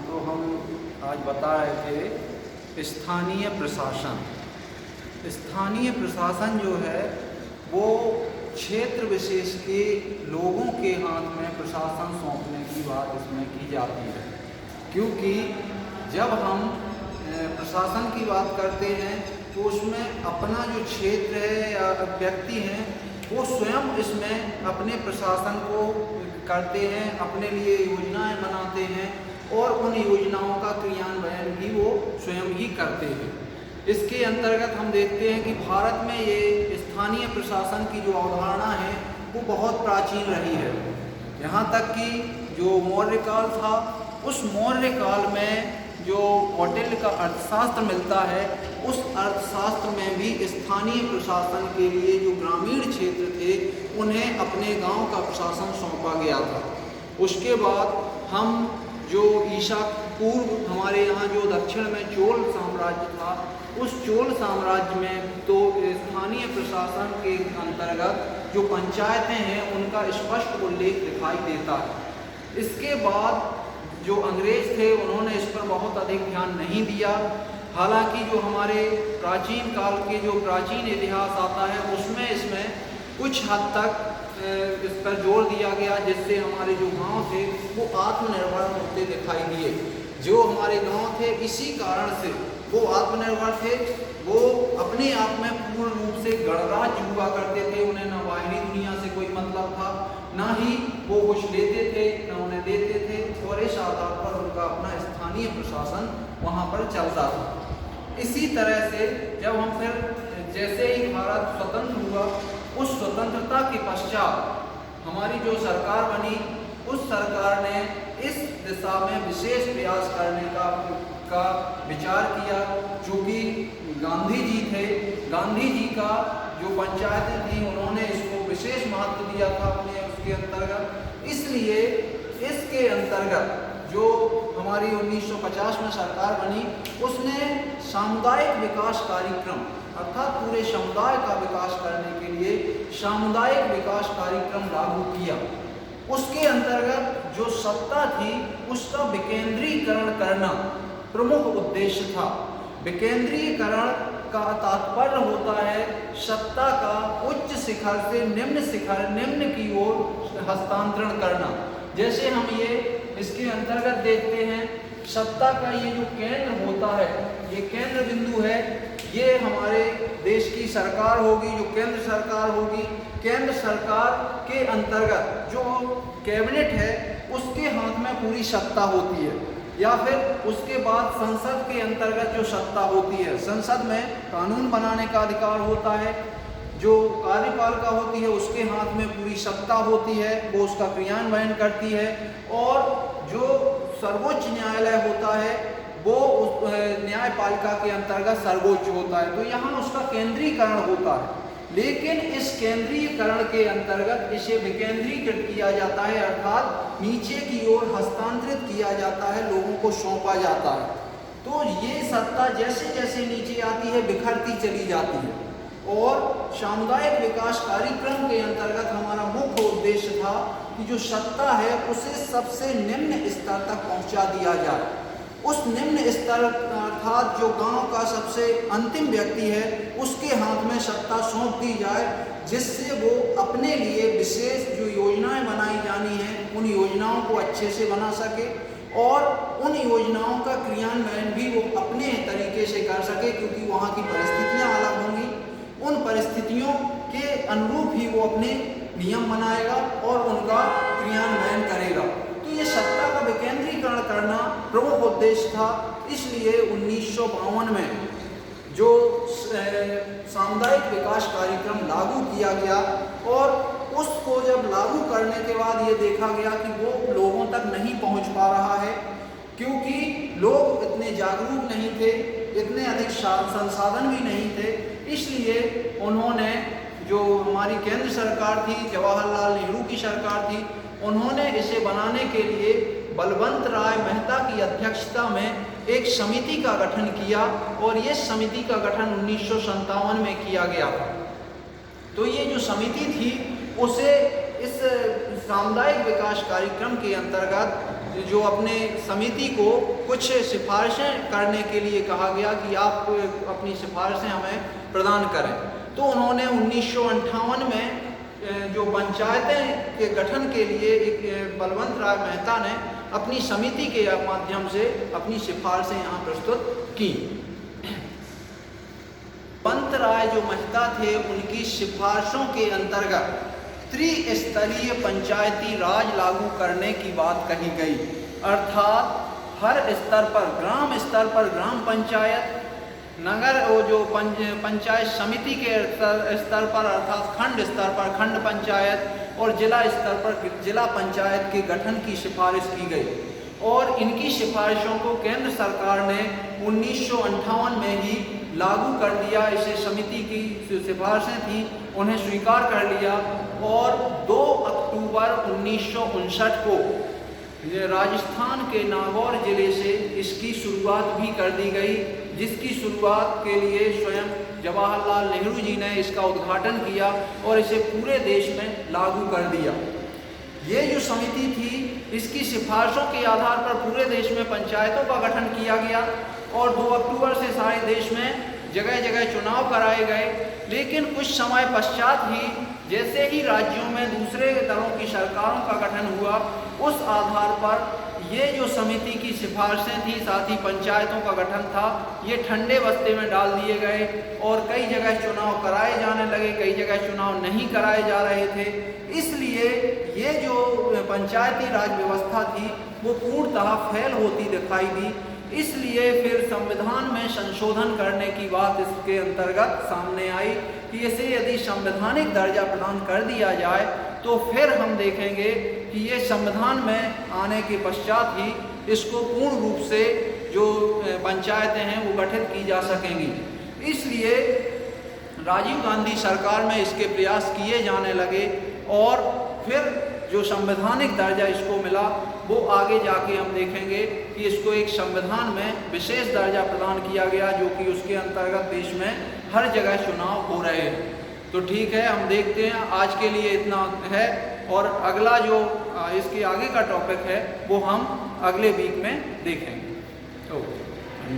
तो हम आज बता रहे थे स्थानीय प्रशासन। स्थानीय प्रशासन जो है वो क्षेत्र विशेष के लोगों के हाथ में प्रशासन सौंपने की बात इसमें की जाती है, क्योंकि जब हम प्रशासन की बात करते हैं तो उसमें अपना जो क्षेत्र है या व्यक्ति हैं वो स्वयं इसमें अपने प्रशासन को करते हैं, अपने लिए योजनाएं बनाते हैं और उन योजनाओं का क्रियान्वयन भी वो स्वयं ही करते हैं। इसके अंतर्गत हम देखते हैं कि भारत में ये स्थानीय प्रशासन की जो अवधारणा है वो बहुत प्राचीन रही है। यहाँ तक कि जो मौर्य काल था, उस मौर्य काल में जो कौटिल्य का अर्थशास्त्र मिलता है, उस अर्थशास्त्र में भी स्थानीय प्रशासन के लिए जो ग्रामीण क्षेत्र थे उन्हें अपने गांव का प्रशासन सौंपा गया था। उसके बाद हम जो ईसा पूर्व हमारे यहाँ जो दक्षिण में चोल साम्राज्य था, उस चोल साम्राज्य में तो स्थानीय प्रशासन के अंतर्गत जो पंचायतें हैं उनका स्पष्ट उल्लेख दिखाई देता है। इसके बाद जो अंग्रेज थे उन्होंने इस पर बहुत अधिक ध्यान नहीं दिया। हालांकि जो हमारे प्राचीन काल के जो प्राचीन इतिहास आता है उसमें इसमें कुछ हद तक इस पर जोर दिया गया, जिससे हमारे जो गांव थे वो आत्मनिर्भर होते दिखाई दिए। जो हमारे गांव थे इसी कारण से वो आत्मनिर्भर थे, वो अपने आप में पूर्ण रूप से गणराज्य हुआ करते थे। उन्हें ना बाहरी दुनिया से कोई मतलब था, ना ही वो कुछ लेते थे ना उन्हें देते थे, और इस आधार पर उनका अपना स्थानीय प्रशासन वहाँ पर चलता था। इसी तरह से जब हम फिर जैसे ही भारत स्वतंत्र हुआ, उस स्वतंत्रता के पश्चात हमारी जो सरकार बनी, उस सरकार ने इस दिशा में विशेष प्रयास करने का विचार किया। चूँकि गांधी जी थे, गांधी जी का जो पंचायतें थी उन्होंने इसको विशेष महत्व दिया था अपने उसके अंतर्गत। इसलिए इसके अंतर्गत जो हमारी 1950 में सरकार बनी, उसने सामुदायिक विकास कार्यक्रम अर्थात पूरे समुदाय का विकास करने के लिए सामुदायिक विकास कार्यक्रम लागू किया। उसके अंतर्गत जो सत्ता थी उसका विकेंद्रीकरण करना प्रमुख उद्देश्य था। विकेंद्रीकरण का तात्पर्य होता है सत्ता का उच्च शिखर से निम्न की ओर हस्तांतरण करना। जैसे हम ये इसके अंतर्गत देखते हैं, सत्ता का ये जो केंद्र होता है, ये केंद्र बिंदु है, ये हमारे देश की सरकार होगी, जो केंद्र सरकार होगी। केंद्र सरकार के अंतर्गत जो कैबिनेट है उसके हाथ में पूरी सत्ता होती है, या फिर उसके बाद संसद के अंतर्गत जो सत्ता होती है, संसद में कानून बनाने का अधिकार होता है। जो कार्यपालिका होती है उसके हाथ में पूरी सत्ता होती है, वो उसका क्रियान्वयन करती है। और जो सर्वोच्च न्यायालय होता है वो उस न्यायपालिका के अंतर्गत सर्वोच्च होता है। तो यहाँ उसका केंद्रीकरण होता है, लेकिन इस केंद्रीकरण के अंतर्गत इसे विकेंद्रीकृत किया जाता है, अर्थात नीचे की ओर हस्तांतरित किया जाता है, लोगों को सौंपा जाता है। तो ये सत्ता जैसे जैसे नीचे आती है बिखरती चली जाती है। और सामुदायिक विकास कार्यक्रम के अंतर्गत हमारा मुख्य उद्देश्य था कि जो सत्ता है उसे सबसे निम्न स्तर तक पहुंचा दिया जाए। उस निम्न स्तर अर्थात जो गांव का सबसे अंतिम व्यक्ति है उसके हाथ में सत्ता सौंप दी जाए, जिससे वो अपने लिए विशेष जो योजनाएं बनाई जानी हैं उन योजनाओं को अच्छे से बना सके और उन योजनाओं का क्रियान्वयन भी वो अपने तरीके से कर सके, क्योंकि वहाँ की परिस्थितियाँ अलग होंगी। उन परिस्थितियों के अनुरूप ही वो अपने नियम बनाएगा और उनका क्रियान्वयन करेगा। तो ये सत्ता का विकेंद्रीकरण करना प्रमुख उद्देश्य था। इसलिए 1952 में जो सामुदायिक विकास कार्यक्रम लागू किया गया, और उसको जब लागू करने के बाद ये देखा गया कि वो लोगों तक नहीं पहुंच पा रहा है, क्योंकि लोग इतने जागरूक नहीं थे, इतने अधिक संसाधन भी नहीं थे। इसलिए उन्होंने जो हमारी केंद्र सरकार थी, जवाहरलाल नेहरू की सरकार थी, उन्होंने इसे बनाने के लिए बलवंत राय मेहता की अध्यक्षता में एक समिति का गठन किया, और ये समिति का गठन 1957 में किया गया था। तो ये जो समिति थी उसे इस सामुदायिक विकास कार्यक्रम के अंतर्गत जो अपने समिति को कुछ सिफारिशें करने के लिए कहा गया कि आप अपनी सिफारिशें हमें प्रदान करें। तो उन्होंने 1958 में जो पंचायतें के गठन के लिए एक बलवंत राय मेहता ने अपनी समिति के माध्यम से अपनी सिफारिशें यहाँ प्रस्तुत की। बलवंत राय जो मेहता थे, उनकी सिफारिशों के अंतर्गत त्रिस्तरीय पंचायती राज लागू करने की बात कही गई, अर्थात हर स्तर पर, ग्राम स्तर पर ग्राम पंचायत, नगर वो जो पंचायत समिति के स्तर पर अर्थात खंड स्तर पर खंड पंचायत और जिला स्तर पर जिला पंचायत के गठन की सिफारिश की गई। और इनकी सिफारिशों को केंद्र सरकार ने 1958 में ही लागू कर दिया। इसे समिति की सिफारिशें थी उन्हें स्वीकार कर लिया और 2 अक्टूबर 1959 को राजस्थान के नागौर जिले से इसकी शुरुआत भी कर दी गई, जिसकी शुरुआत के लिए स्वयं जवाहरलाल नेहरू जी ने इसका उद्घाटन किया और इसे पूरे देश में लागू कर दिया। ये जो समिति थी, इसकी सिफारिशों के आधार पर पूरे देश में पंचायतों का गठन किया गया और 2 अक्टूबर से सारे देश में जगह जगह चुनाव कराए गए। लेकिन कुछ समय पश्चात ही जैसे ही राज्यों में दूसरे दलों की सरकारों का गठन हुआ, उस आधार पर ये जो समिति की सिफारिशें थी, साथ ही पंचायतों का गठन था, ये ठंडे बस्ते में डाल दिए गए और कई जगह चुनाव कराए जाने लगे, कई जगह चुनाव नहीं कराए जा रहे थे। इसलिए ये जो पंचायती राज व्यवस्था थी वो पूर्णतः फेल होती दिखाई दी। इसलिए फिर संविधान में संशोधन करने की बात इसके अंतर्गत सामने आई कि इसे यदि संवैधानिक दर्जा प्रदान कर दिया जाए तो फिर हम देखेंगे कि ये संविधान में आने के पश्चात ही इसको पूर्ण रूप से जो पंचायतें हैं वो गठित की जा सकेंगी। इसलिए राजीव गांधी सरकार में इसके प्रयास किए जाने लगे और फिर जो संवैधानिक दर्जा इसको मिला वो आगे जाके हम देखेंगे कि इसको एक संविधान में विशेष दर्जा प्रदान किया गया, जो कि उसके अंतर्गत देश में हर जगह चुनाव हो रहे हैं। तो ठीक है, हम देखते हैं, आज के लिए इतना है और अगला जो इसके आगे का टॉपिक है वो हम अगले वीक में देखेंगे। ओके।